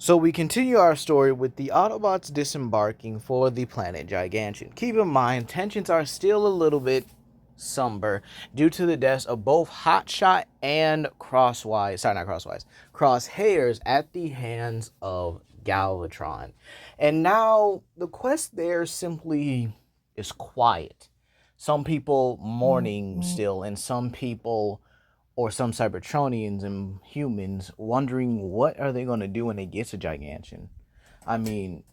So we continue our story with the Autobots disembarking for the planet Giganton. Keep in mind, tensions are still a little bit somber due to the deaths of both Hotshot and Crosshairs at the hands of Galvatron. And now the quest there simply is quiet. Some people mourning still, and some people or some Cybertronians and humans wondering what are they going to do when they get to Giganton. I mean,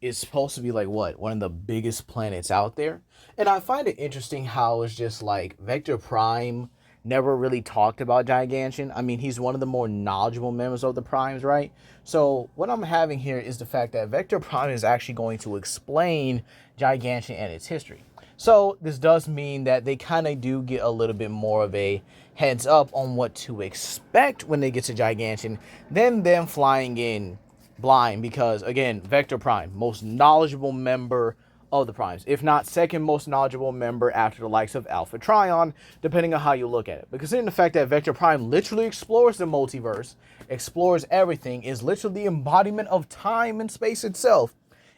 it's supposed to be like what, one of the biggest planets out there. And I find it interesting how it's just like Vector Prime never really talked about Giganton. I mean, he's one of the more knowledgeable members of the Primes, right? So what I'm having here is the fact that Vector Prime is actually going to explain Giganton and its history. So this does mean that they kind of do get a little bit more of a heads up on what to expect when they get to Giganton than them flying in blind, because again, Vector Prime, most knowledgeable member of the Primes, if not second most knowledgeable member after the likes of Alpha Trion, depending on how you look at it. Because in the fact that Vector Prime literally explores the multiverse, explores everything, is literally the embodiment of time and space itself,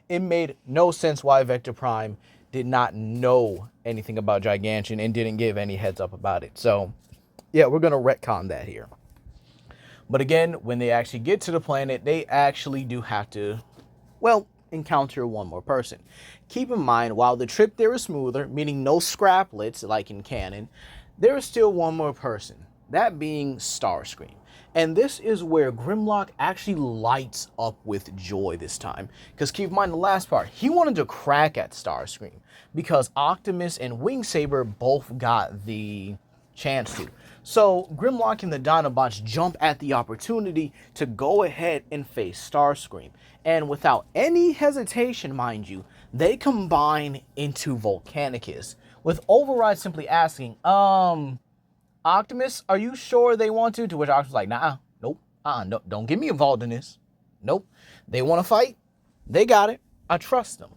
it made no sense why Vector Prime did not know anything about Giganton and didn't give any heads up about it. So yeah, we're going to retcon that here. But again, when they actually get to the planet, they actually do have to, well, encounter one more person. Keep in mind, while the trip there is smoother, meaning no scraplets like in canon, there is still one more person, that being Starscream. And this is where Grimlock actually lights up with joy this time. Because keep in mind the last part, he wanted to crack at Starscream because Optimus and Wingsaber both got the chance to. So Grimlock and the Dinobots jump at the opportunity to go ahead and face Starscream. And without any hesitation, mind you, they combine into Volcanicus, with Override simply asking, Optimus, are you sure they want to? To which Optimus is like, nah, nope, no, don't get me involved in this. Nope. They want to fight? They got it. I trust them.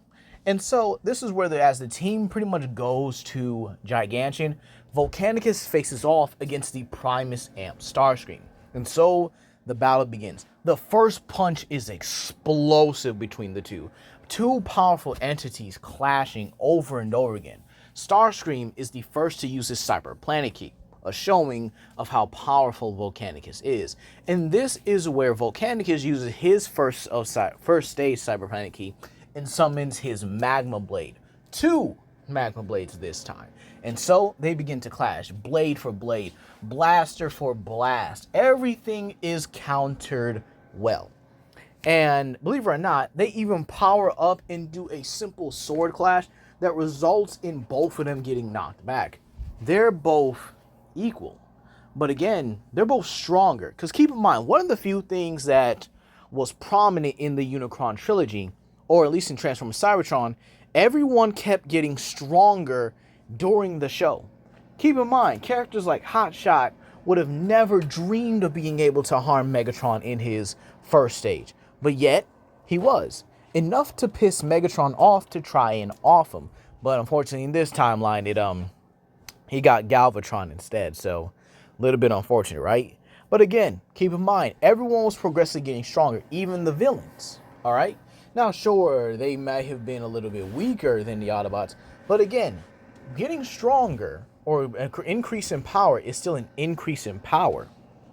And so this is where, as the team pretty much goes to Giganton, Volcanicus faces off against the Primus Amp Starscream. And so the battle begins. The first punch is explosive between the two. Two powerful entities clashing over and over again. Starscream is the first to use his Cyber Planet Key, a showing of how powerful Volcanicus is. And this is where Volcanicus uses his first stage Cyber Planet Key and summons his Magma Blade. Two Magma Blades this time. And so they begin to clash, blade for blade, blaster for blast. Everything is countered well. And believe it or not, they even power up and do a simple sword clash that results in both of them getting knocked back. They're both equal. But again, they're both stronger. Because keep in mind, one of the few things that was prominent in the Unicron trilogy, or at least in Transformers Cybertron, everyone kept getting stronger during the show. Keep in mind, characters like Hotshot would have never dreamed of being able to harm Megatron in his first stage. But yet, he was. Enough to piss Megatron off to try and off him. But unfortunately, in this timeline, he got Galvatron instead. So, a little bit unfortunate, right? But again, keep in mind, everyone was progressively getting stronger, even the villains. Alright? Now, sure, they might have been a little bit weaker than the Autobots. But again, getting stronger or an increase in power is still an increase in power,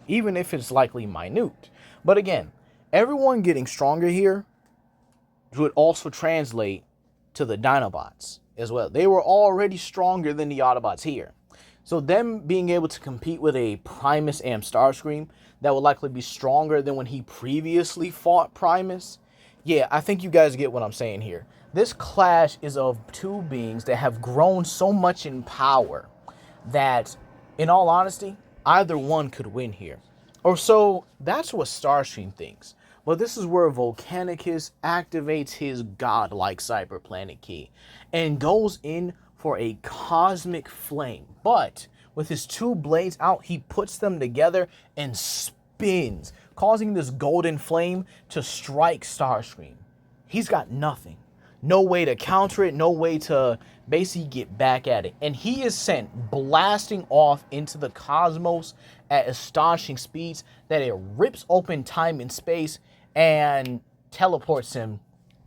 even if it's likely minute. But again, everyone getting stronger here would also translate to the Dinobots as well. They were already stronger than the Autobots here. So them being able to compete with a Primus and Starscream that would likely be stronger than when he previously fought Primus. Yeah, I think you guys get what I'm saying here. This clash is of two beings that have grown so much in power that, in all honesty, either one could win here. Or so that's what Starscream thinks. But this is where Volcanicus activates his godlike Cyber Planet Key and goes in for a cosmic flame. But with his two blades out, he puts them together and spins, causing this golden flame to strike Starscream. He's got nothing. No way to counter it, no way to basically get back at it. And he is sent blasting off into the cosmos at astonishing speeds that it rips open time and space and teleports him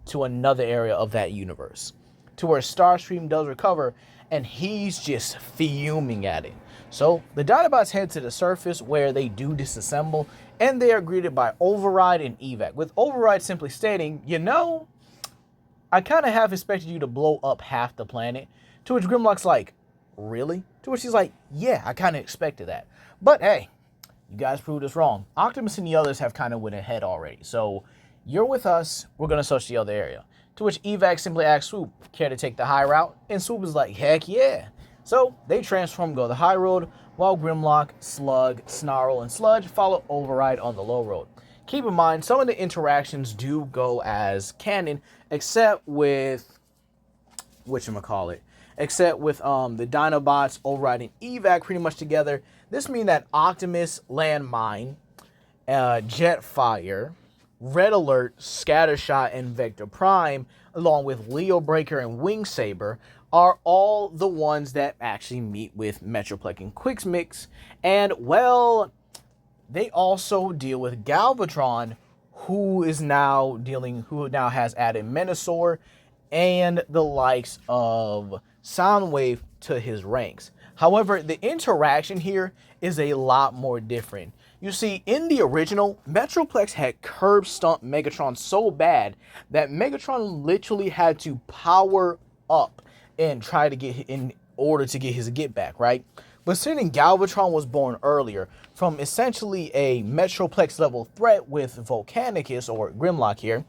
to another area of that universe, to where Starscream does recover, and he's just fuming at it. So the Dinobots head to the surface, where they do disassemble, and they are greeted by Override and Evac, with Override simply stating, you know, I kind of half expected you to blow up half the planet. To which Grimlock's like, really? To which he's like, yeah, I kind of expected that. But hey, you guys proved us wrong. Optimus and the others have kind of went ahead already. So you're with us. We're going to search the other area. To which Evac simply asks Swoop, care to take the high route? And Swoop is like, heck yeah. So they transform, go the high road, while Grimlock, Slug, Snarl, and Sludge follow Override on the low road. Keep in mind, some of the interactions do go as canon, except with the Dinobots, Override, and Evac pretty much together. This means that Optimus, Landmine, Jetfire, Red Alert, Scattershot, and Vector Prime, along with Leo Breaker and Wing Saber, are all the ones that actually meet with Metroplex and Quixmix. And, well, they also deal with Galvatron, who now has added Menasor and the likes of Soundwave to his ranks. However, the interaction here is a lot more different. You see, in the original, Metroplex had curb stomped Megatron so bad that Megatron literally had to power up and try to get in order to get his get back, right? But seeing Galvatron was born earlier from essentially a Metroplex level threat with Volcanicus or Grimlock here,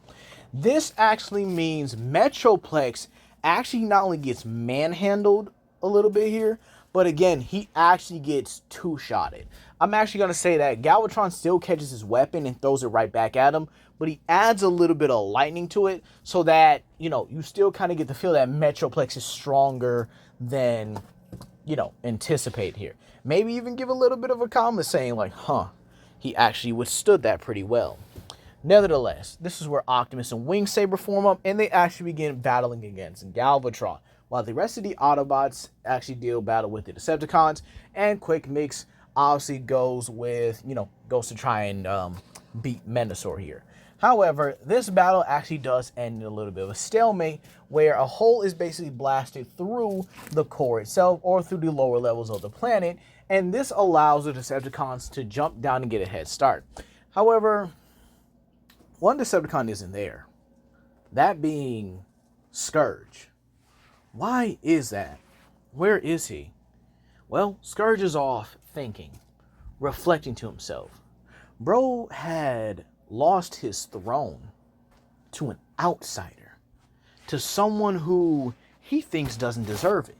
this actually means Metroplex actually not only gets manhandled a little bit here, but again, he actually gets two-shotted. I'm actually going to say that Galvatron still catches his weapon and throws it right back at him, but he adds a little bit of lightning to it so that, you still kind of get the feel that Metroplex is stronger than, anticipate here. Maybe even give a little bit of a comment saying like, he actually withstood that pretty well. Nevertheless, this is where Optimus and Wing Saber form up, and they actually begin battling against Galvatron, while the rest of the Autobots actually deal battle with the Decepticons, and Quixmix obviously goes to try and beat Menasor here. However, this battle actually does end in a little bit of a stalemate, where a hole is basically blasted through the core itself or through the lower levels of the planet, and this allows the Decepticons to jump down and get a head start. However, one Decepticon isn't there, that being Scourge. Why is that? Where is he? Well, Scourge is off thinking, reflecting to himself. Bro had lost his throne to an outsider, to someone who he thinks doesn't deserve it,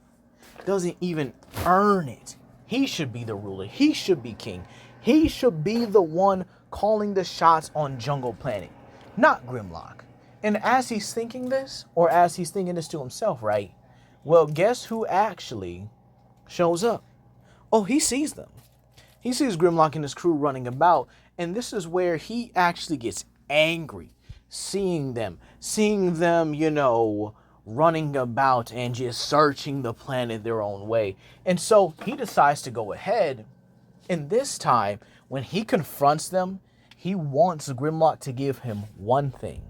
doesn't even earn it. He should be the ruler. He should be king. He should be the one calling the shots on Jungle Planet, not Grimlock. And as he's thinking this to himself, right? Well, guess who actually shows up? Oh, he sees them. He sees Grimlock and his crew running about, and this is where he actually gets angry, seeing them, running about and just searching the planet their own way. And so he decides to go ahead, and this time, when he confronts them, he wants Grimlock to give him one thing.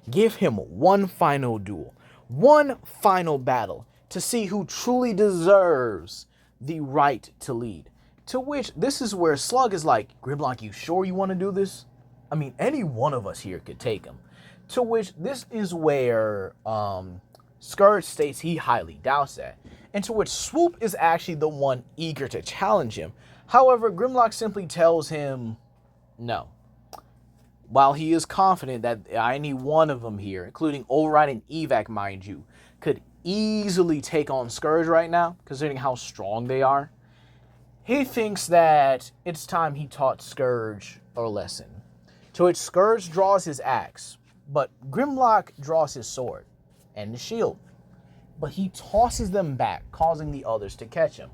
Give him one final duel, one final battle, to see who truly deserves the right to lead. To which, this is where Slug is like, Grimlock, you sure you want to do this? I mean, any one of us here could take him. To which, this is where Scourge states he highly doubts that. And to which Swoop is actually the one eager to challenge him. However, Grimlock simply tells him no. While he is confident that any one of them here, including Override and Evac, mind you, could easily take on Scourge right now, considering how strong they are, he thinks that it's time he taught Scourge a lesson. To which Scourge draws his axe, but Grimlock draws his sword and the shield. But he tosses them back, causing the others to catch him.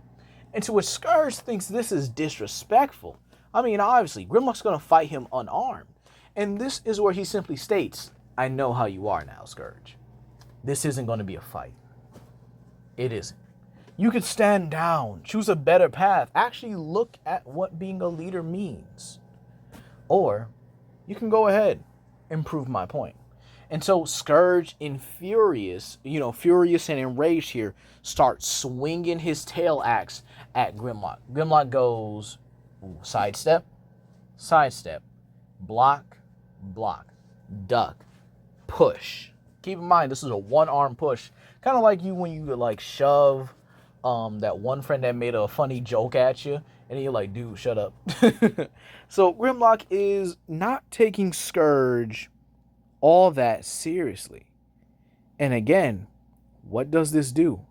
And to which Scourge thinks this is disrespectful. I mean, obviously, Grimlock's going to fight him unarmed. And this is where he simply states, I know how you are now, Scourge. This isn't going to be a fight. It isn't. You could stand down, choose a better path, actually look at what being a leader means. Or you can go ahead, and prove my point. And so Scourge, furious and enraged here, starts swinging his tail axe at Grimlock. Grimlock goes sidestep, sidestep, block, block, duck, push. Keep in mind, this is a one-arm push. Kind of like you when you like shove that one friend that made a funny joke at you, and then you're like, dude, shut up. So Grimlock is not taking Scourge all that seriously. And again, what does this do?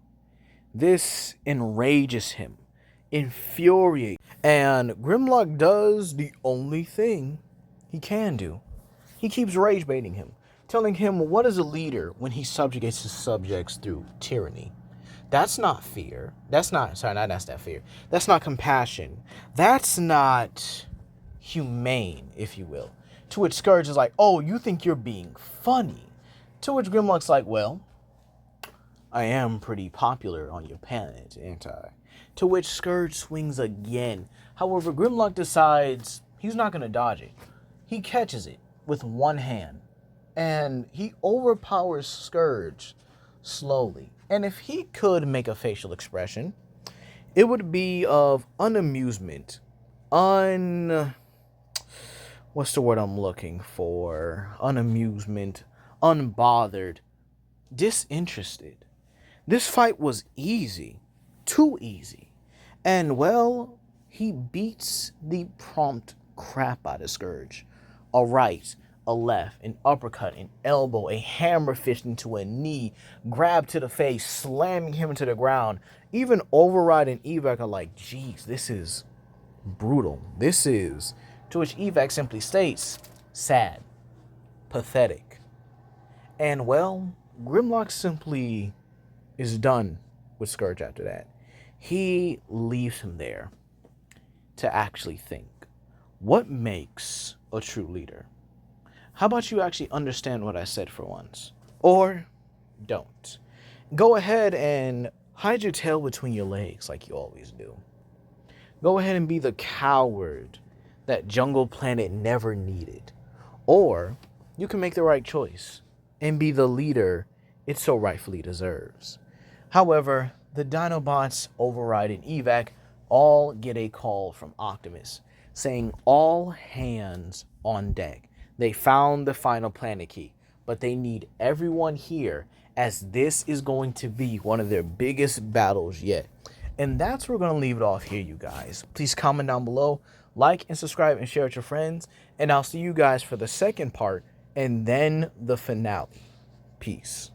This enrages him, infuriates, and Grimlock does the only thing he can do. He keeps rage baiting him, telling him what is a leader when he subjugates his subjects through tyranny. That's not fear. That's not fear. That's not compassion. That's not humane, if you will. To which Scourge is like, oh, you think you're being funny. To which Grimlock's like, well, I am pretty popular on your planet, ain't I? To which Scourge swings again. However, Grimlock decides he's not going to dodge it. He catches it with one hand, and he overpowers Scourge slowly. And if he could make a facial expression, it would be of unamusement, what's the word I'm looking for? Unamusement, unbothered, disinterested. This fight was easy, too easy. And well, he beats the prompt crap out of Scourge. A right, a left, an uppercut, an elbow, a hammer fist into a knee, grab to the face, slamming him into the ground. Even Override and Evac are like, geez, this is brutal. This is... To which Evac simply states, sad, pathetic. And well, Grimlock simply is done with Scourge after that. He leaves him there to actually think, what makes a true leader? How about you actually understand what I said for once? Or don't. Go ahead and hide your tail between your legs like you always do. Go ahead and be the coward that Jungle Planet never needed. Or you can make the right choice and be the leader it so rightfully deserves. However, the Dinobots, Override, and Evac all get a call from Optimus saying all hands on deck. They found the final planet key, but they need everyone here as this is going to be one of their biggest battles yet. And that's where we're going to leave it off here, you guys. Please comment down below, like and subscribe and share with your friends. And I'll see you guys for the second part and then the finale. Peace.